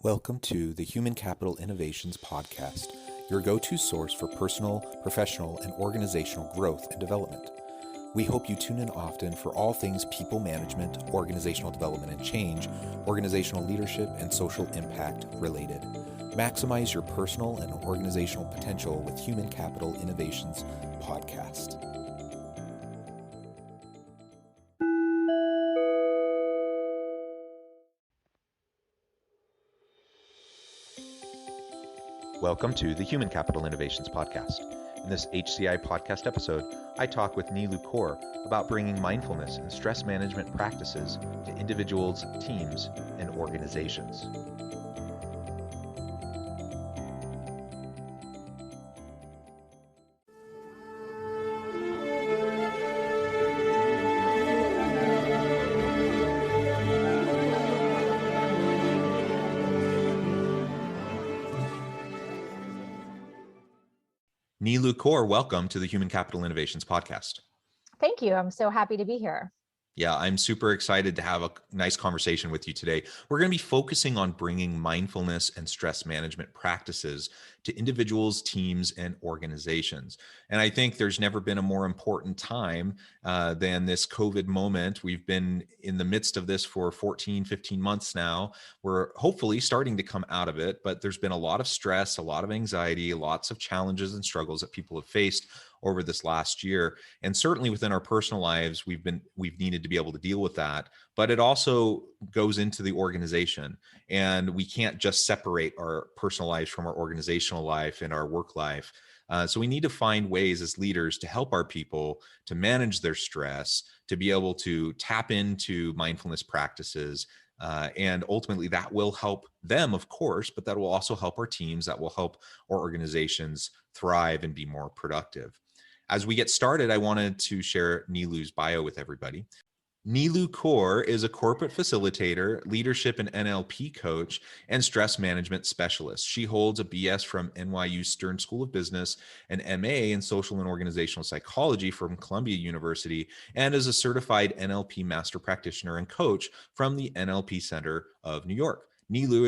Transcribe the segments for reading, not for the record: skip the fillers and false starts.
Welcome to the Human Capital Innovations Podcast, your go-to source for personal, professional, and organizational growth and development. We hope you tune in often for all things people management, organizational development and change, organizational leadership, and social impact related. Maximize your personal and organizational potential with Human Capital Innovations Podcast. Welcome to the Human Capital Innovations Podcast. In this HCI podcast episode, I talk with Neelu Kaur about bringing mindfulness and stress management practices to individuals, teams, and organizations. Neelu Kaur, welcome to the Human Capital Innovations Podcast. Thank you. I'm so happy to be here. Yeah, I'm super excited to have a nice conversation with you today. We're going to be focusing on bringing mindfulness and stress management practices to individuals, teams, and organizations. And I think there's never been a more important time than this COVID moment. We've been in the midst of this for 14, 15 months now. We're hopefully starting to come out of it, but there's been a lot of stress, a lot of anxiety, lots of challenges and struggles that people have faced over this last year. And certainly within our personal lives, we've needed to be able to deal with that, but it also goes into the organization, and we can't just separate our personal lives from our organizational life and our work life. So we need to find ways as leaders to help our people to manage their stress, to be able to tap into mindfulness practices. And ultimately that will help them, of course, but that will also help our teams, that will help our organizations thrive and be more productive. As we get started, I wanted to share Neelu's bio with everybody. Neelu Kaur is a corporate facilitator, leadership and NLP coach, and stress management specialist. She holds a BS from NYU Stern School of Business, an MA in social and organizational psychology from Columbia University, and is a certified NLP master practitioner and coach from the NLP Center of New York. Neelu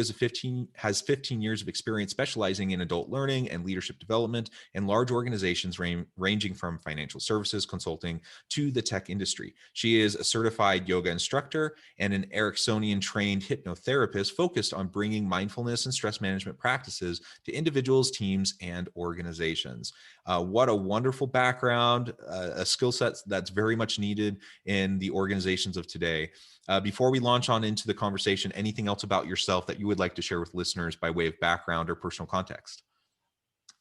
has 15 years of experience specializing in adult learning and leadership development in large organizations ranging from financial services, consulting to the tech industry. She is a certified yoga instructor and an Ericksonian trained hypnotherapist focused on bringing mindfulness and stress management practices to individuals, teams, and organizations. What a wonderful background, a skill set that's very much needed in the organizations of today. Before we launch on into the conversation, anything else about yourself that you would like to share with listeners by way of background or personal context?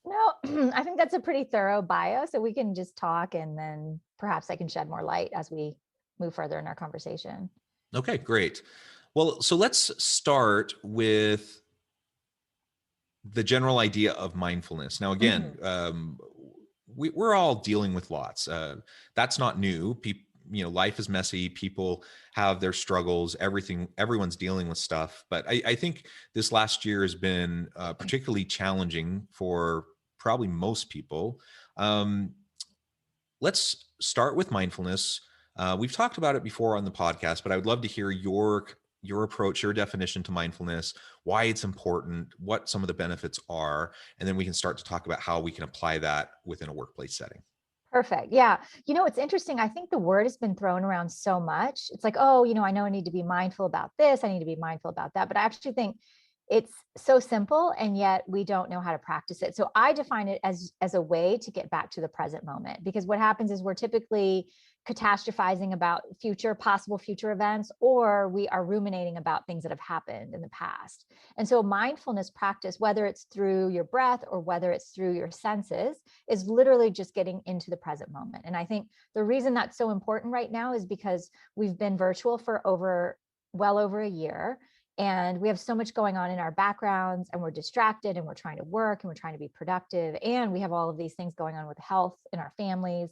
No, I think that's a pretty thorough bio, so we can just talk and then perhaps I can shed more light as we move further in our conversation. Okay, great. Well, so let's start with the general idea of mindfulness. Now, again, we're all dealing with lots. That's not new. Life is messy. People have their struggles. Everyone's dealing with stuff. But I think this last year has been particularly challenging for probably most people. Let's start with mindfulness. We've talked about it before on the podcast, but I would love to hear your approach, your definition to mindfulness, why it's important, what some of the benefits are, and then we can start to talk about how we can apply that within a workplace setting. Perfect. Yeah. It's interesting. I think the word has been thrown around so much. It's like, oh, I know I need to be mindful about this. I need to be mindful about that. But I actually think it's so simple, and yet we don't know how to practice it. So I define it as a way to get back to the present moment, because what happens is we're typically catastrophizing about possible future events, or we are ruminating about things that have happened in the past. And so mindfulness practice, whether it's through your breath or whether it's through your senses, is literally just getting into the present moment. And I think the reason that's so important right now is because we've been virtual for well over a year. And we have so much going on in our backgrounds, and we're distracted, and we're trying to work, and we're trying to be productive. And we have all of these things going on with health in our families.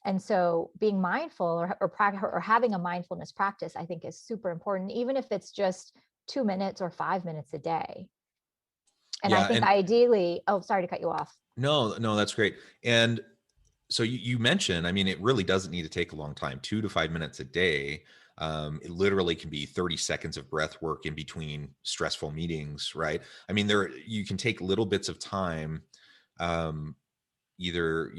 And so being mindful or having a mindfulness practice, I think, is super important, even if it's just 2 minutes or 5 minutes a day. And I think ideally, sorry to cut you off. No, that's great. And so you mentioned, it really doesn't need to take a long time, 2 to 5 minutes a day. It literally can be 30 seconds of breath work in between stressful meetings, right? I mean, you can take little bits of time, um, either,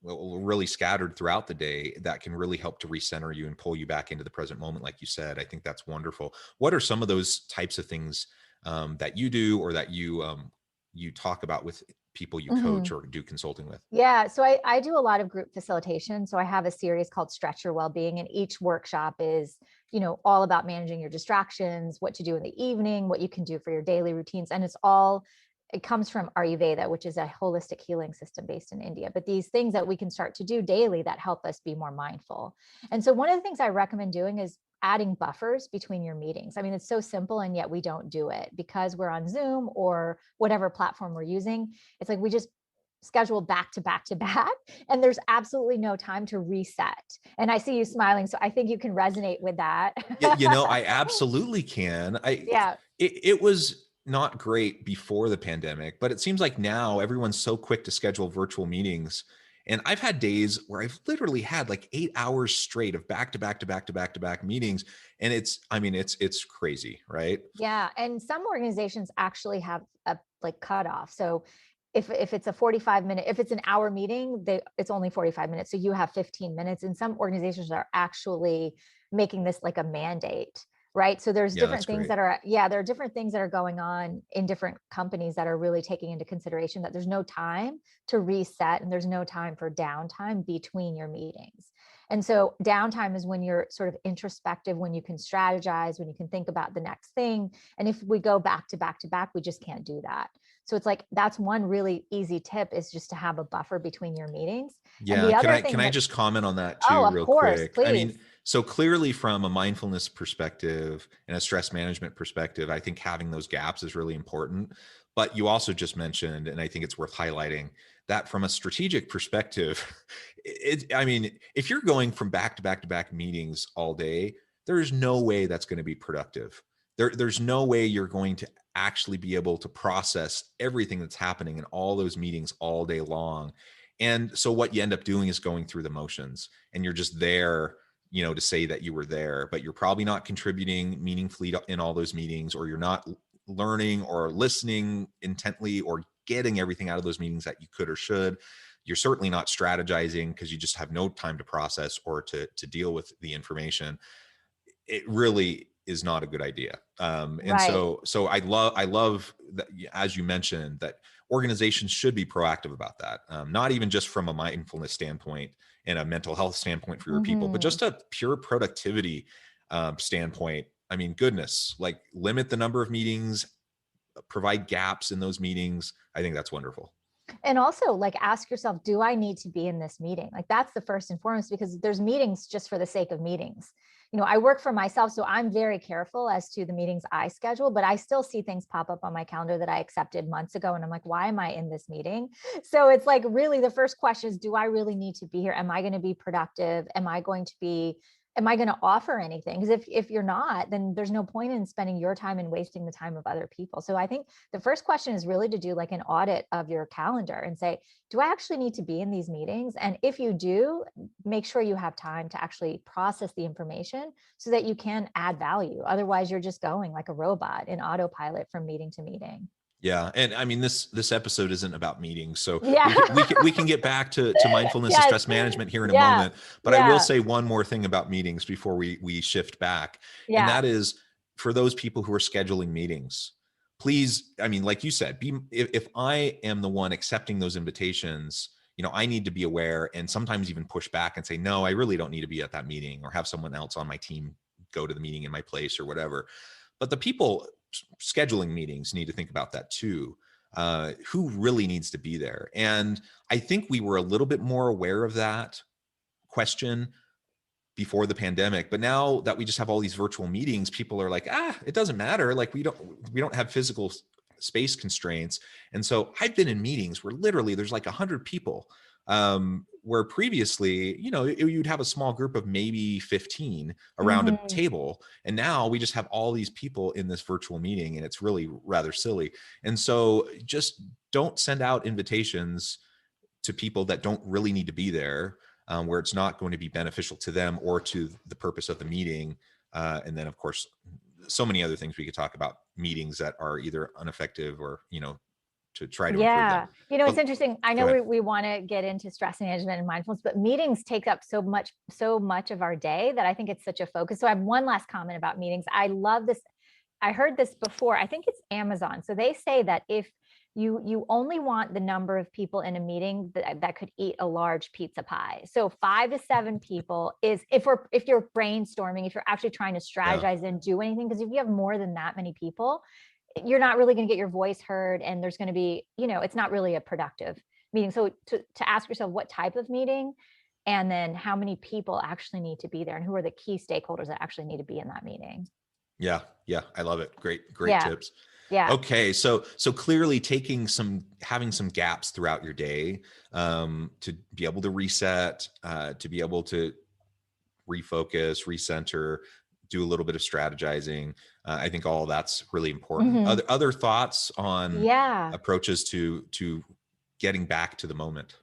really scattered throughout the day, that can really help to recenter you and pull you back into the present moment, like you said. I think that's wonderful. What are some of those types of things that you do, or that you talk about with people you coach Mhm. or do consulting with? Yeah, so I do a lot of group facilitation. So I have a series called Stretch Your Wellbeing, and each workshop is, all about managing your distractions, what to do in the evening, what you can do for your daily routines. And it comes from Ayurveda, which is a holistic healing system based in India. But these things that we can start to do daily that help us be more mindful. And so one of the things I recommend doing is adding buffers between your meetings. I mean, it's so simple, and yet we don't do it because we're on Zoom or whatever platform we're using. It's like we just schedule back to back to back, and there's absolutely no time to reset. And I see you smiling, so I think you can resonate with that. Yeah, I absolutely can. Yeah. It was not great before the pandemic, but it seems like now everyone's so quick to schedule virtual meetings. And I've had days where I've literally had like 8 hours straight of back to back to back to back to back meetings. And it's crazy, right? Yeah, and some organizations actually have a like cutoff. So if it's a 45 minute, if it's an hour meeting, it's only 45 minutes. So you have 15 minutes. And some organizations are actually making this like a mandate, right? So there's Yeah, different that's things great. that are, yeah, there are different things that are going on in different companies that are really taking into consideration that there's no time to reset, and there's no time for downtime between your meetings. And so downtime is when you're sort of introspective, when you can strategize, when you can think about the next thing. And if we go back to back to back, we just can't do that. So it's like, that's one really easy tip, is just to have a buffer between your meetings. And Yeah, the can other I can thing I that, just comment on that oh, too of real course, quick? I please. mean, so clearly from a mindfulness perspective and a stress management perspective, I think having those gaps is really important. But you also just mentioned, and I think it's worth highlighting, that from a strategic perspective, I mean, if you're going from back to back to back meetings all day, there's no way that's going to be productive. There's no way you're going to actually be able to process everything that's happening in all those meetings all day long. And so what you end up doing is going through the motions, and you're just there, to say that you were there, but you're probably not contributing meaningfully in all those meetings, or you're not learning or listening intently or getting everything out of those meetings that you could or should. You're certainly not strategizing because you just have no time to process or to deal with the information. It really is not a good idea. And Right. so I love that, as you mentioned, that organizations should be proactive about that. Not even just from a mindfulness standpoint and a mental health standpoint for your people, but Mhm. just a pure productivity standpoint. I mean, goodness, like limit the number of meetings, provide gaps in those meetings. I think that's wonderful. And also, like, ask yourself, do I need to be in this meeting? Like, that's the first and foremost, because there's meetings just for the sake of meetings. I work for myself, so I'm very careful as to the meetings I schedule, but I still see things pop up on my calendar that I accepted months ago. And I'm like, why am I in this meeting? So it's like, really, the first question is, do I really need to be here? Am I going to be productive? Am I going to offer anything? Because if you're not, then there's no point in spending your time and wasting the time of other people. So I think the first question is really to do like an audit of your calendar and say, do I actually need to be in these meetings? And if you do, make sure you have time to actually process the information so that you can add value. Otherwise, you're just going like a robot in autopilot from meeting to meeting. Yeah, and I mean, this episode isn't about meetings, so Yeah. we can get back to mindfulness and Yes. stress management here in a Yeah. moment. But I will Yeah. say one more thing about meetings before we shift back, and Yeah. that is, for those people who are scheduling meetings, please, I mean, like you said, if I am the one accepting those invitations, I need to be aware and sometimes even push back and say, no, I really don't need to be at that meeting, or have someone else on my team go to the meeting in my place or whatever. But the people scheduling meetings need to think about that too. Who really needs to be there? And I think we were a little bit more aware of that question before the pandemic, but now that we just have all these virtual meetings, people are like, it doesn't matter. Like we don't have physical space constraints. And so I've been in meetings where literally there's like 100 people, where previously, you'd have a small group of maybe 15 around a Mhm. table. And now we just have all these people in this virtual meeting, and it's really rather silly. And so just don't send out invitations to people that don't really need to be there. where it's not going to be beneficial to them or to the purpose of the meeting. And then, of course, so many other things we could talk about, meetings that are either ineffective or, to try to improve them. Yeah. It's But interesting. I go know ahead. we want to get into stress management and mindfulness, but meetings take up so much of our day that I think it's such a focus. So I have one last comment about meetings. I love this. I heard this before. I think it's Amazon. So they say that if you only want the number of people in a meeting that could eat a large pizza pie. So 5 to 7 people is if you're brainstorming, if you're actually trying to Yeah. strategize and do anything, because if you have more than that many people, you're not really going to get your voice heard, and there's going to be, it's not really a productive meeting. So to ask yourself what type of meeting, and then how many people actually need to be there, and who are the key stakeholders that actually need to be in that meeting. Yeah. Yeah. I love it. Great Yeah. tips. Yeah. Okay. So clearly having some gaps throughout your day, to be able to reset, to be able to refocus, recenter, do a little bit of strategizing. I think all that's really important. Mhm. Other thoughts on Yeah. approaches to getting back to the moment?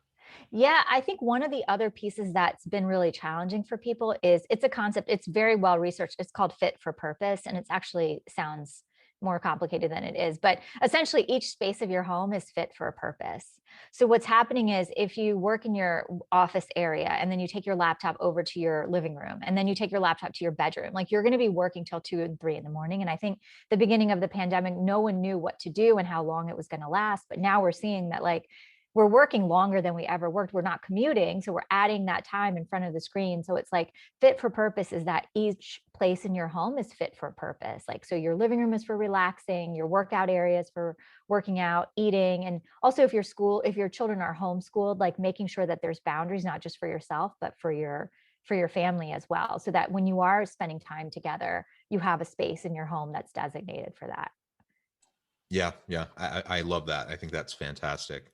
Yeah, I think one of the other pieces that's been really challenging for people is it's a concept, it's very well researched. It's called fit for purpose, and it's actually sounds more complicated than it is. But essentially, each space of your home is fit for a purpose. So what's happening is if you work in your office area and then you take your laptop over to your living room and then you take your laptop to your bedroom, like you're going to be working till 2 and 3 in the morning. And I think the beginning of the pandemic, no one knew what to do and how long it was going to last. But now we're seeing that like we're working longer than we ever worked. We're not commuting. So we're adding that time in front of the screen. So it's like fit for purpose is that each place in your home is fit for purpose. Like, so your living room is for relaxing, your workout areas for working out, eating. And also if your children are homeschooled, like making sure that there's boundaries, not just for yourself, but for your family as well. So that when you are spending time together, you have a space in your home that's designated for that. Yeah. Yeah. I love that. I think that's fantastic.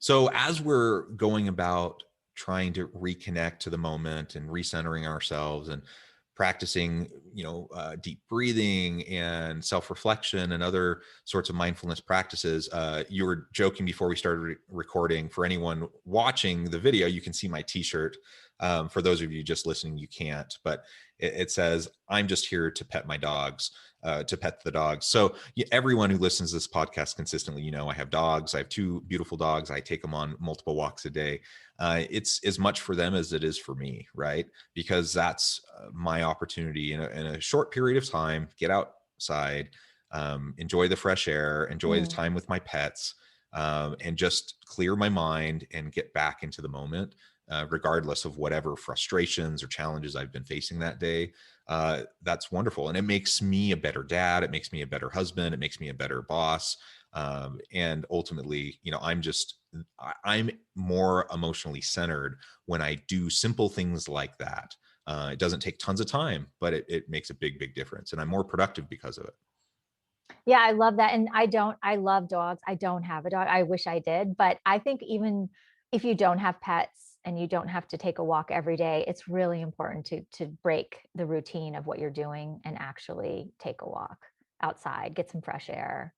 So as we're going about trying to reconnect to the moment and recentering ourselves and practicing, deep breathing and self-reflection and other sorts of mindfulness practices, you were joking before we started recording. For anyone watching the video, you can see my t-shirt. For those of you just listening, you can't, but it says, "I'm just here to pet my dogs." To pet the dogs. So everyone who listens to this podcast consistently, I have dogs. I have 2 beautiful dogs. I take them on multiple walks a day. It's as much for them as it is for me, right? Because that's my opportunity in a short period of time, get outside, enjoy the fresh air, enjoy the time with my pets, and just clear my mind and get back into the moment, regardless of whatever frustrations or challenges I've been facing that day. That's wonderful. And it makes me a better dad. It makes me a better husband. It makes me a better boss. And ultimately, I'm more emotionally centered when I do simple things like that. It doesn't take tons of time, but it makes a big, big difference. And I'm more productive because of it. Yeah, I love that. And I love dogs. I don't have a dog. I wish I did. But I think even if you don't have pets and you don't have to take a walk every day, it's really important to break the routine of what you're doing and actually take a walk outside, get some fresh air.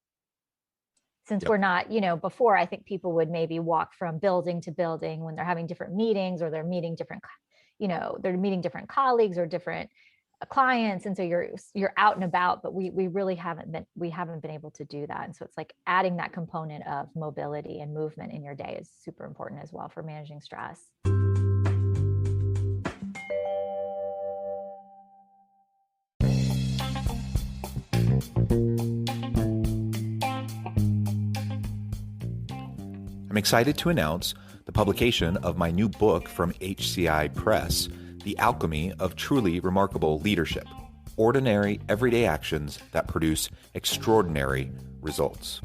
Since Yep. we're not, before I think people would maybe walk from building to building when they're having different meetings or they're meeting different colleagues or different clients, and so you're out and about, but we really haven't been able to do that. And so it's like adding that component of mobility and movement in your day is super important as well for managing stress. I'm excited to announce the publication of my new book from HCI Press, The Alchemy of Truly Remarkable Leadership: Ordinary, Everyday Actions That Produce Extraordinary Results.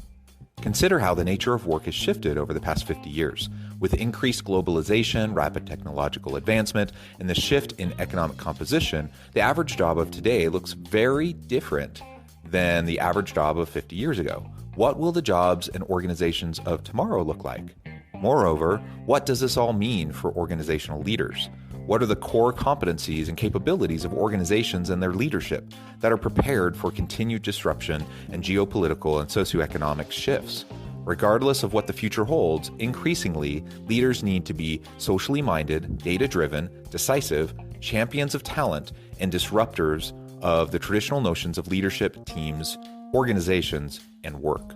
Consider how the nature of work has shifted over the past 50 years. With increased globalization, rapid technological advancement, and the shift in economic composition, the average job of today looks very different than the average job of 50 years ago. What will the jobs and organizations of tomorrow look like? Moreover, what does this all mean for organizational leaders? What are the core competencies and capabilities of organizations and their leadership that are prepared for continued disruption and geopolitical and socioeconomic shifts? Regardless of what the future holds, increasingly, leaders need to be socially minded, data-driven, decisive, champions of talent, and disruptors of the traditional notions of leadership, teams, organizations, and work.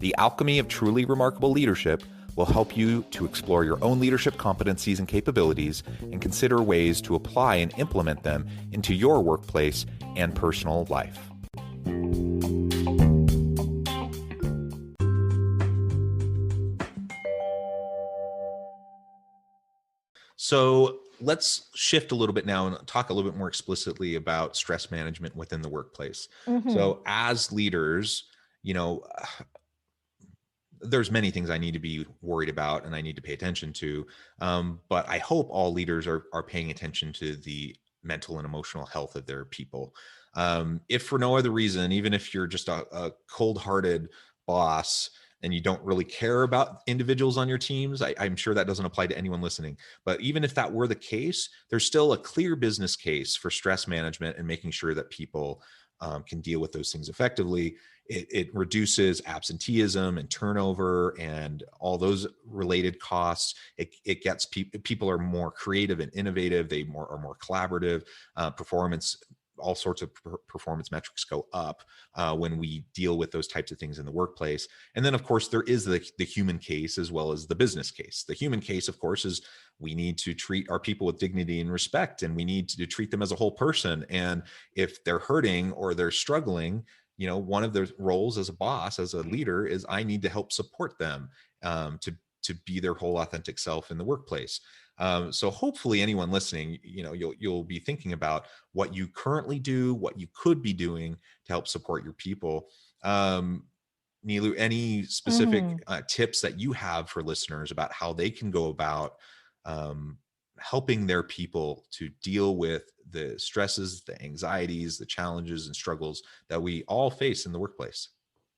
The alchemy of truly remarkable leadership will help you to explore your own leadership competencies and capabilities and consider ways to apply and implement them into your workplace and personal life. So let's shift a little bit now and talk a little bit more explicitly about stress management within the workplace. So as leaders, there's many things I need to be worried about and I need to pay attention to. But I hope all leaders are paying attention to the mental and emotional health of their people. If for no other reason, even if you're just a cold-hearted boss and you don't really care about individuals on your teams, I'm sure that doesn't apply to anyone listening. But even if that were the case, there's still a clear business case for stress management and making sure that people can deal with those things effectively. It reduces absenteeism and turnover and all those related costs. It gets people are more creative and innovative. They are more collaborative. Performance, all sorts of performance metrics go up when we deal with those types of things in the workplace. And then, of course, there is the human case as well as the business case. The human case, of course, is we need to treat our people with dignity and respect, and we need to treat them as a whole person. And if they're hurting or they're struggling, one of the roles as a boss, as a leader, is I need to help support them to be their whole authentic self in the workplace. So hopefully anyone listening, you'll be thinking about what you currently do, what you could be doing to help support your people. Nilu, any specific tips that you have for listeners about how they can go about helping their people to deal with the stresses, the anxieties, the challenges and struggles that we all face in the workplace?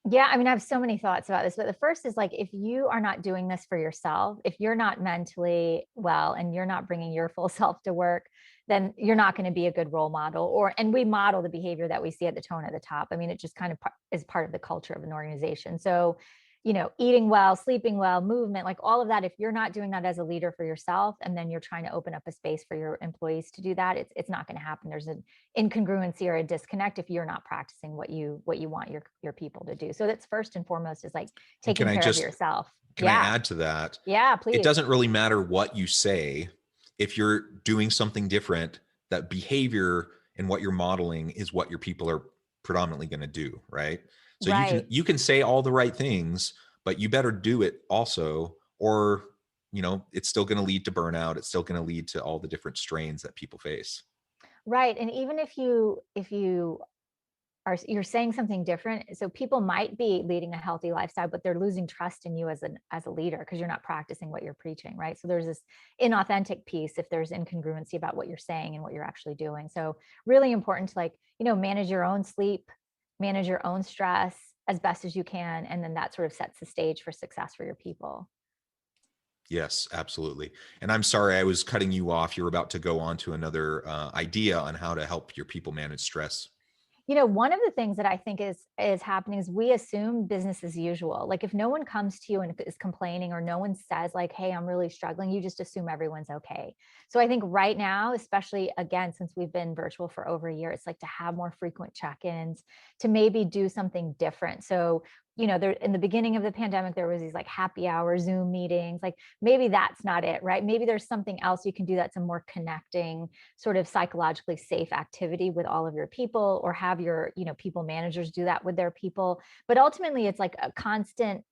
Yeah, I mean, I have so many thoughts about this, but the first is like, if you are not doing this for yourself, if you're not mentally well and you're not bringing your full self to work, then you're not going to be a good role model. And we model the behavior that we see at the tone at the top. I mean, it just kind of is part of the culture of an organization. So, eating well, sleeping well, movement, like all of that, if you're not doing that as a leader for yourself, and then you're trying to open up a space for your employees to do that, it's not going to happen. There's an incongruency or a disconnect if you're not practicing what you want your people to do. So that's first and foremost, is like And taking care of yourself. Can I add to that? Yeah, It please. doesn't really matter what you say if you're doing something different. That behavior and what you're modeling is what your people are predominantly going to do, right? So Right. you can say all the right things, but you better do it also, or it's still going to lead to burnout. It's still going to lead to all the different strains that people face. Right. And even if you you're saying something different, so people might be leading a healthy lifestyle, but they're losing trust in you as a leader because you're not practicing what you're preaching, right? So there's this inauthentic piece if there's incongruency about what you're saying and what you're actually doing. So really important to manage your own sleep, manage your own stress as best as you can, and then that sort of sets the stage for success for your people. Yes, absolutely. And I'm sorry I was cutting you off. You're about to go on to another idea on how to help your people manage stress. One of the things that I think is happening is we assume business as usual. Like if no one comes to you and is complaining, or no one says like, "Hey, I'm really struggling," you just assume everyone's okay. So I think right now, especially again, since we've been virtual for over a year, it's like to have more frequent check-ins, to maybe do something different. So there in the beginning of the pandemic, there was these like happy hour Zoom meetings. Like maybe that's not it, right? Maybe there's something else you can do that's a more connecting, sort of psychologically safe activity with all of your people, or have your people managers do that with their people. But ultimately, it's like a constant,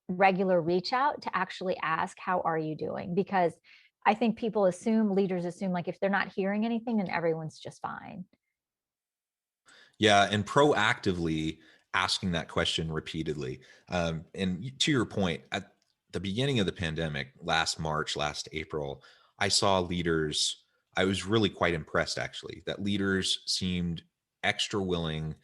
regular reach out to actually ask, how are you doing? Because I think leaders assume like if they're not hearing anything, then everyone's just fine. Yeah, and proactively asking that question repeatedly. And to your point, at the beginning of the pandemic, last March, last April, I saw leaders. I was really quite impressed, actually, that leaders seemed extra willing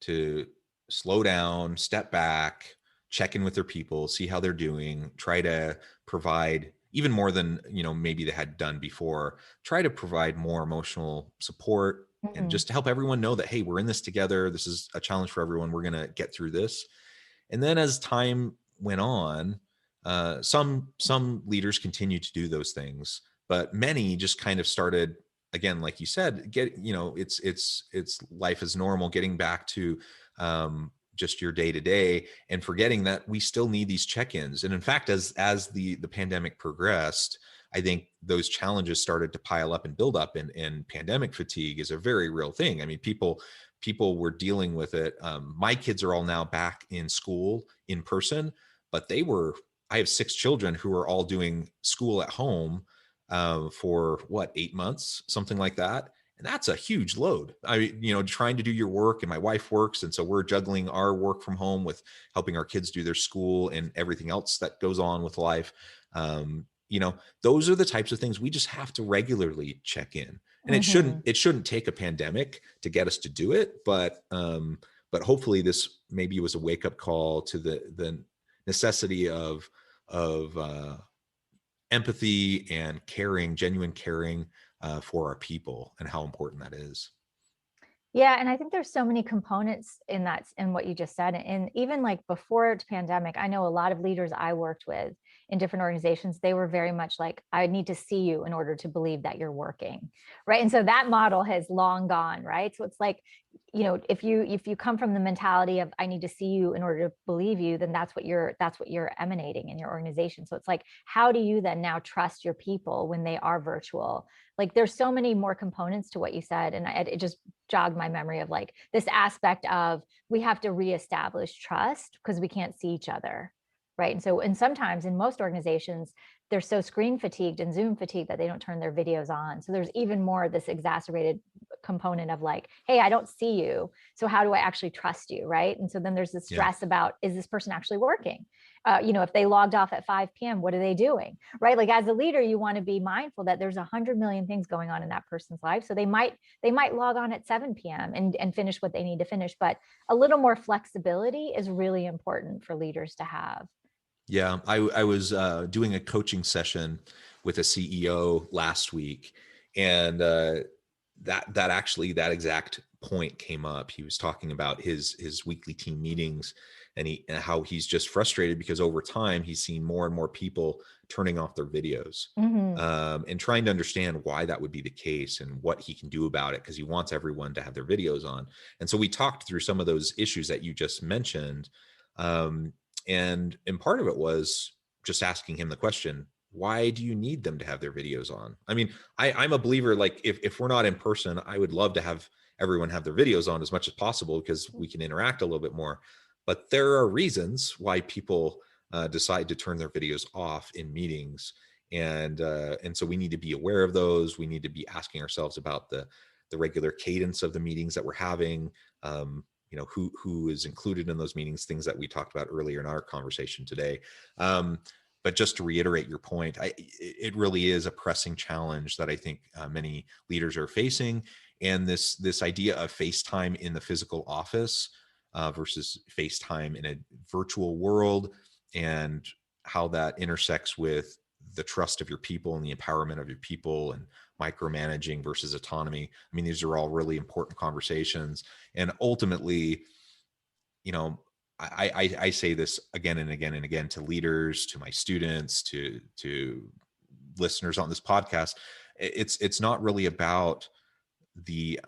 to slow down, step back, check in with their people, see how they're doing, try to provide even more than maybe they had done before, try to provide more emotional support, and Mhm. just to help everyone know that, hey, we're in this together. This is a challenge for everyone. We're going to get through this. And then as time went on, some leaders continue to do those things, but many just kind of started, again, like you said, it's life as normal, getting back to just your day to day, and forgetting that we still need these check-ins. And in fact, as the pandemic progressed, I think those challenges started to pile up and build up, and pandemic fatigue is a very real thing. I mean, people were dealing with it. My kids are all now back in school in person, but I have 6 children who are all doing school at home for what, 8 months, something like that. And that's a huge load. Trying to do your work, and my wife works. And so we're juggling our work from home with helping our kids do their school and everything else that goes on with life. Those are the types of things we just have to regularly check in. And Hmm. it shouldn't take a pandemic to get us to do it. But hopefully this maybe was a wake up call to the necessity of empathy and caring, genuine caring for our people, and how important that is. Yeah, and I think there's so many components in that, in what you just said. And even like before the pandemic, I know a lot of leaders I worked with in different organizations, they were very much like, I need to see you in order to believe that you're working. Right. And so that model has long gone, right? So it's like, if you come from the mentality of I need to see you in order to believe you, then that's what you're emanating in your organization. So it's like, how do you then now trust your people when they are virtual? Like there's so many more components to what you said. And it just jogged my memory of like this aspect of we have to reestablish trust because we can't see each other. Right. And sometimes in most organizations, they're so screen fatigued and Zoom fatigued that they don't turn their videos on. So there's even more of this exacerbated component of like, hey, I don't see you. So how do I actually trust you? Right. And so then there's this Yeah. stress about, is this person actually working? If they logged off at 5 p.m., what are they doing? Right. Like as a leader, you want to be mindful that there's 100 million things going on in that person's life. So they might log on at 7 p.m. and finish what they need to finish. But a little more flexibility is really important for leaders to have. Yeah, I was doing a coaching session with a CEO last week, and that exact point came up. He was talking about his weekly team meetings, and how he's just frustrated because over time he's seen more and more people turning off their videos, Hmm. and trying to understand why that would be the case and what he can do about it, because he wants everyone to have their videos on. And so we talked through some of those issues that you just mentioned. Um, and part of it was just asking him the question, why do you need them to have their videos on? I mean, I'm a believer, like if we're not in person, I would love to have everyone have their videos on as much as possible because we can interact a little bit more. But there are reasons why people decide to turn their videos off in meetings, and so we need to be aware of those. We need to be asking ourselves about the regular cadence of the meetings that we're having. Who is included in those meetings, things that we talked about earlier in our conversation today. But just to reiterate your point, it really is a pressing challenge that I think many leaders are facing. And this idea of FaceTime in the physical office versus FaceTime in a virtual world, and how that intersects with the trust of your people and the empowerment of your people, and micromanaging versus autonomy. I mean, these are all really important conversations. And ultimately, you know, I say this again and again and again to leaders, to my students, to listeners on this podcast. It's not really about the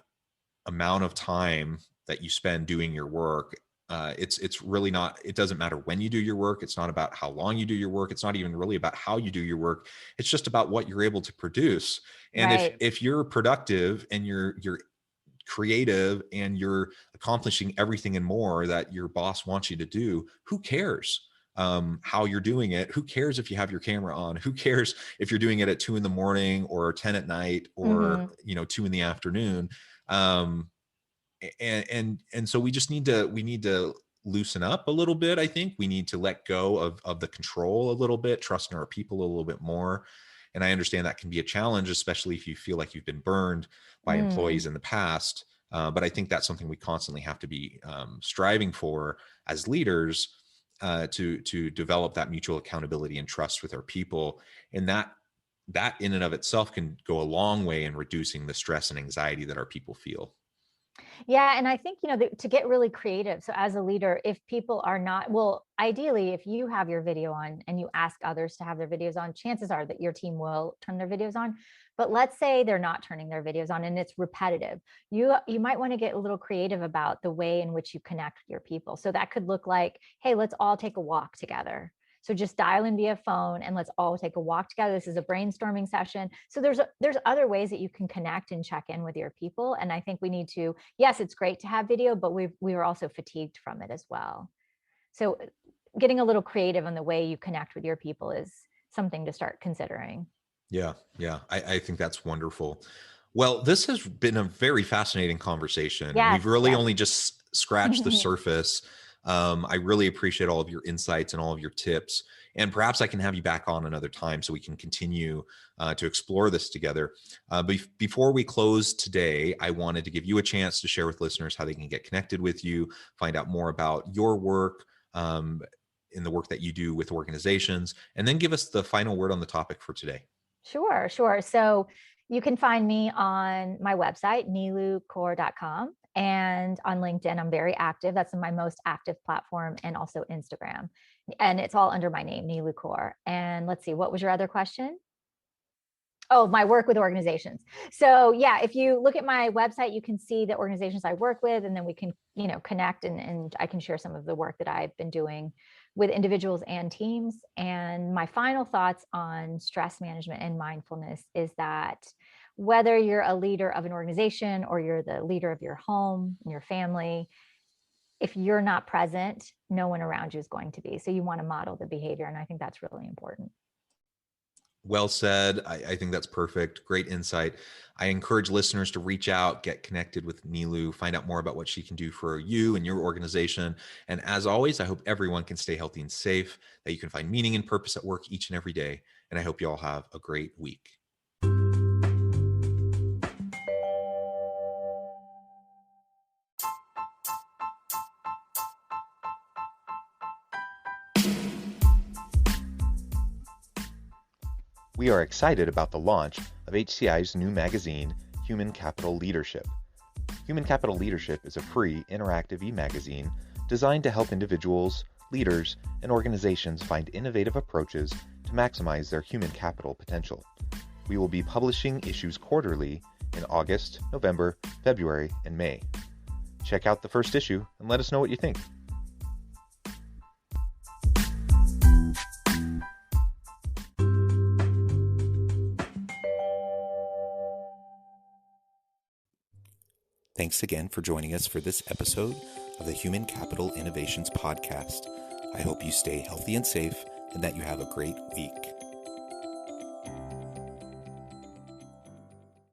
amount of time that you spend doing your work. It's really not. It doesn't matter when you do your work. It's not about how long you do your work. It's not even really about how you do your work. It's just about what you're able to produce. And Right. if you're productive and you're creative and you're accomplishing everything and more that your boss wants you to do, who cares how you're doing it? Who cares if you have your camera on? Who cares if you're doing it at 2 in the morning or 10 at night or Hmm. 2 in the afternoon? Um, and so we need to loosen up a little bit. I think we need to let go of the control a little bit, trust in our people a little bit more. And I understand that can be a challenge, especially if you feel like you've been burned by Mm. employees in the past. But I think that's something we constantly have to be striving for as leaders, to develop that mutual accountability and trust with our people. And that in and of itself can go a long way in reducing the stress and anxiety that our people feel. Yeah, and I think, to get really creative. So as a leader, if people are not, well, ideally, if you have your video on and you ask others to have their videos on, chances are that your team will turn their videos on. But let's say they're not turning their videos on and it's repetitive. You might want to get a little creative about the way in which you connect with your people. So that could look like, hey, let's all take a walk together. So just dial in via phone and let's all take a walk together. This is a brainstorming session. So there's other ways that you can connect and check in with your people. And I think we need to, yes, it's great to have video, but we are also fatigued from it as well. So getting a little creative on the way you connect with your people is something to start considering. Yeah, yeah, I think that's wonderful. Well, this has been a very fascinating conversation, and Yes, we've really yes. only just scratched the surface. I really appreciate all of your insights and all of your tips. And perhaps I can have you back on another time so we can continue to explore this together. Before we close today, I wanted to give you a chance to share with listeners how they can get connected with you, find out more about your work, in the work that you do with organizations, and then give us the final word on the topic for today. Sure, sure. So you can find me on my website, nilukaur.com, and on LinkedIn. I'm very active. That's my most active platform, and also Instagram. And it's all under my name, Nilu Kaur. And let's see, what was your other question? Oh, my work with organizations. So yeah, if you look at my website, you can see the organizations I work with, and then we can, connect, and I can share some of the work that I've been doing with individuals and teams. And my final thoughts on stress management and mindfulness is that whether you're a leader of an organization or you're the leader of your home and your family, if you're not present, no one around you is going to be. So you want to model the behavior. And I think that's really important. Well said. I think that's perfect. Great insight. I encourage listeners to reach out, get connected with Nilu, find out more about what she can do for you and your organization. And as always, I hope everyone can stay healthy and safe, that you can find meaning and purpose at work each and every day. And I hope you all have a great week. We are excited about the launch of HCI's new magazine, Human Capital Leadership. Human Capital Leadership is a free, interactive e-magazine designed to help individuals, leaders, and organizations find innovative approaches to maximize their human capital potential. We will be publishing issues quarterly in August, November, February, and May. Check out the first issue and let us know what you think. Thanks again for joining us for this episode of the Human Capital Innovations Podcast. I hope you stay healthy and safe and that you have a great week.